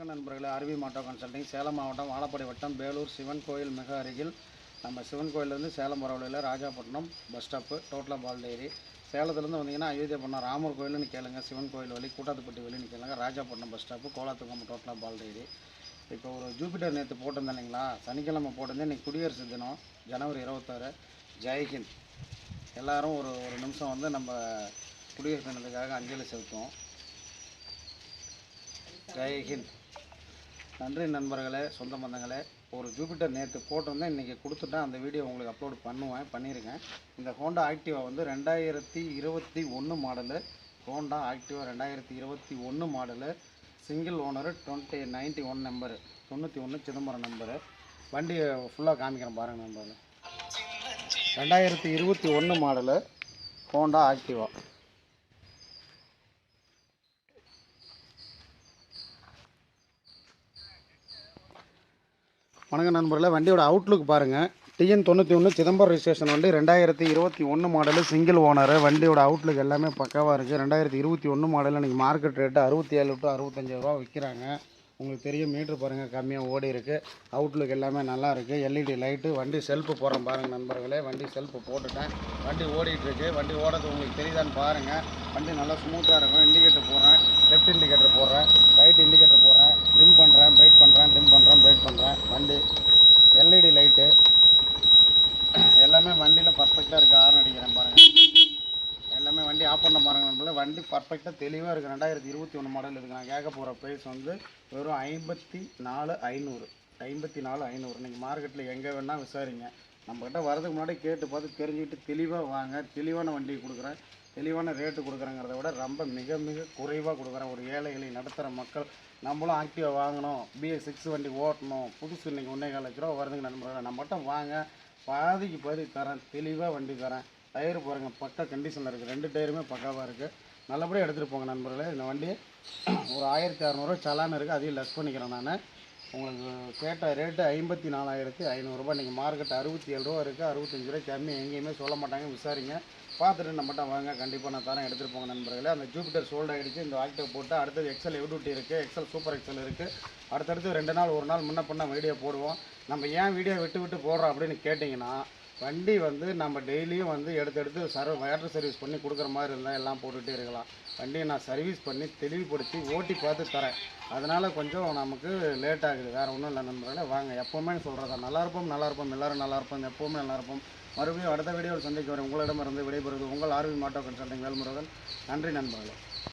வணக்கம் நண்பர்களே. ஆர்வி மாட்டோ கன்சல்டிங், சேலம் மாவட்டம் வாழப்பாடி வட்டம் பேலூர் சிவன் கோயில் மிக அருகில். நம்ம சிவன் கோயிலேருந்து சேலம் போகிற வழியில் ராஜாப்பட்டினம் பஸ் ஸ்டாப்பு, டோட்டலாக பால்டேரி. சேலத்துலேருந்து வந்தீங்கன்னா அயோத்தியாப்பட்டினம் ராமர் கோயில்னு கேளுங்க, சிவன் கோயில் வழி கூட்டாத்துப்பட்டி வழின்னு கேளுங்க, ராஜாப்பட்டினம் பஸ் ஸ்டாப்பு, கோலாத்துக்கம், டோட்டலாக பால்டேரி. இப்போ ஒரு ஜூபிட்டர் நேற்று போட்டிருந்தேன் இல்லைங்களா, சனிக்கிழமை போட்டிருந்தேன். இன்றைக்கி குடியரசு தினம், ஜனவரி 26. ஜெய்ஹிந்த். எல்லோரும் ஒரு நிமிஷம் வந்து நம்ம குடியரசு தினத்துக்காக அஞ்சலி செலுத்துவோம். ஜெய்ஹிந்த். நன்றி நண்பர்களே, சொந்த பந்தங்களே. ஒரு ஜூபிட்டர் நேற்று போட்டிருந்தேன், இன்றைக்கி கொடுத்துட்டேன். அந்த வீடியோ உங்களுக்கு அப்லோட் பண்ணியிருக்கேன். இந்த ஹோண்டா ஆக்டிவா வந்து 2021 model. Honda Activa 2021 model. Single owner, 91 number, 91 Chidambaram number. வண்டி ஃபுல்லாக காமிக்கிறேன் பாருங்கள் நண்பர்களே. 2021 மாடலு ஹோண்டா ஆக்டிவா. வணக்கம் நண்பர்களே. வண்டியோட அவுட்லுக் பாருங்கள். டிஎன் 91 சிதம்பரம் ரிஜிஸ்ட்ரேஷன் வண்டி, 2021 மாடலு, சிங்கிள் ஓனரு. வண்டியோட அவுட்லுக் எல்லாமே பக்காவாக இருக்குது. 2021 மாடலில் இன்றைக்கி மார்க்கெட் ரேட்டு 67 to 65 ரூபா விற்கிறாங்க. உங்களுக்கு தெரியும், மீட்ரு பாருங்கள் கம்மியாக ஓடி இருக்குது. அவுட்லுக் எல்லாமே நல்லா இருக்குது. LED light. வண்டி செல்ஃபு போடுறேன் பாருங்கள் நண்பர்களே. வண்டி செல்ஃபு போட்டுட்டேன். வண்டி ஓடிட்டுருக்கு. வண்டி ஓடுறது உங்களுக்கு தெரியுதான்னு பாருங்கள். வண்டி நல்லா ஸ்மூத்தாக இருக்கும். இண்டிகேட்டர் போடுறேன், லெஃப்ட் இண்டிகேட்டர் போடுறேன், ரைட் இண்டிகேட்டர் போடுறேன், டிம் பண்ணுறேன், பிரைட் பண்ணுறேன், டிம் பண்ணுறேன், பிரைட் பண்ணுறேன். வண்டி எல்இடி லைட்டு எல்லாமே வண்டியில் பர்ஃபெக்டாக இருக்குது. ஹார்ன் அடிக்கிறேன் பாருங்கள். எல்லாமே வண்டி ஆஃப் பண்ண பாருங்கள் நண்பர்களே. வண்டி பர்ஃபெக்டாக தெளிவாக இருக்குது. 2021 மாடல் இருக்குது. நான் கேட்க போகிற ப்ரைஸ் வந்து வெறும் 54,500. 54,500. இன்றைக்கி மார்க்கெட்டில் எங்கே வேணால் விசாரிங்க. நம்மக்கிட்ட வரதுக்கு முன்னாடி கேட்டு பார்த்து தெரிஞ்சுக்கிட்டு தெளிவாக வாங்க. தெளிவான வண்டி கொடுக்குறேன், தெளிவான ரேட்டு கொடுக்குறேங்கிறத விட ரொம்ப மிக மிக குறைவாக கொடுக்குறேன். ஒரு ஏழைகளை நடுத்தர மக்கள் நம்மளும் ஆக்டிவாக வாங்கணும், BS6 வண்டி ஓட்டணும். புதுசு இன்றைக்கி 1.25 லட்ச ரூபா வருதுங்க நண்பர்களே. நம்மகிட்ட வாங்க, பாதிக்கு பாதி தரேன், தெளிவாக வண்டி தரேன். டயர் பாருங்கள், பக்கா கண்டிஷனில் இருக்குது. 2 டயருமே பக்காவாக இருக்குது. நல்லபடியாக எடுத்துகிட்டு போங்க நண்பர்களே. இந்த வண்டி ஒரு 1600 சலான் இருக்குது, அதையும் லெஸ் பண்ணிக்கிறேன் நான். உங்களுக்கு கேட்ட ரேட்டு 54,500 ரூபா. இன்றைக்கி மார்க்கெட் 67 ரூபா இருக்குது. 65 ரூபாய் கம்மி எங்கேயுமே சொல்ல மாட்டாங்க. விசாரிங்க, பார்த்துட்டு நம்மகிட்ட வாங்க. கண்டிப்பாக நான் தரேன், எடுத்துகிட்டு போங்க நண்பர்களே. அந்த ஜூபிட்டர் சோல்ட் ஆகிடுச்சு. இந்த ஆக்டிவ் போட்டு அடுத்தது எக்ஸல் எவ்டூட்டி இருக்குது, எக்ஸல் சூப்பர் எக்ஸல் இருக்குது. அடுத்தடுத்து 2 நாள் 1 நாள் முன்ன பண்ண வீடியோ போடுவோம். நம்ம ஏன் வீடியோ விட்டு போடுறோம் அப்படின்னு கேட்டிங்கன்னா, வண்டி வந்து நம்ம டெய்லியும் வந்து எடுத்து வாட்டர் சர்வீஸ் பண்ணி கொடுக்குற மாதிரி இருந்தால் எல்லாம் போட்டுகிட்டே இருக்கலாம். வண்டியை நான் சர்வீஸ் பண்ணி தெளிவுபடுத்தி ஓட்டி பார்த்து தரேன். அதனால் கொஞ்சம் நமக்கு லேட் ஆகுது, வேறு ஒன்றும் இல்லை நண்பர்களே. வாங்க, எப்போவுமே சொல்கிறதா, நல்லாயிருப்போம், எல்லோரும் நல்லாயிருப்போம், எப்போவுமே நல்லாயிருப்போம். மறுபடியும் அடுத்த வீடியோவில் சந்திக்க வரேன். உங்களிடமிருந்து விடைபெறுவது உங்கள் ஆர்வி மாட்டோ கன்சல்டிங் வேல்முருகன். நன்றி நண்பர்களே.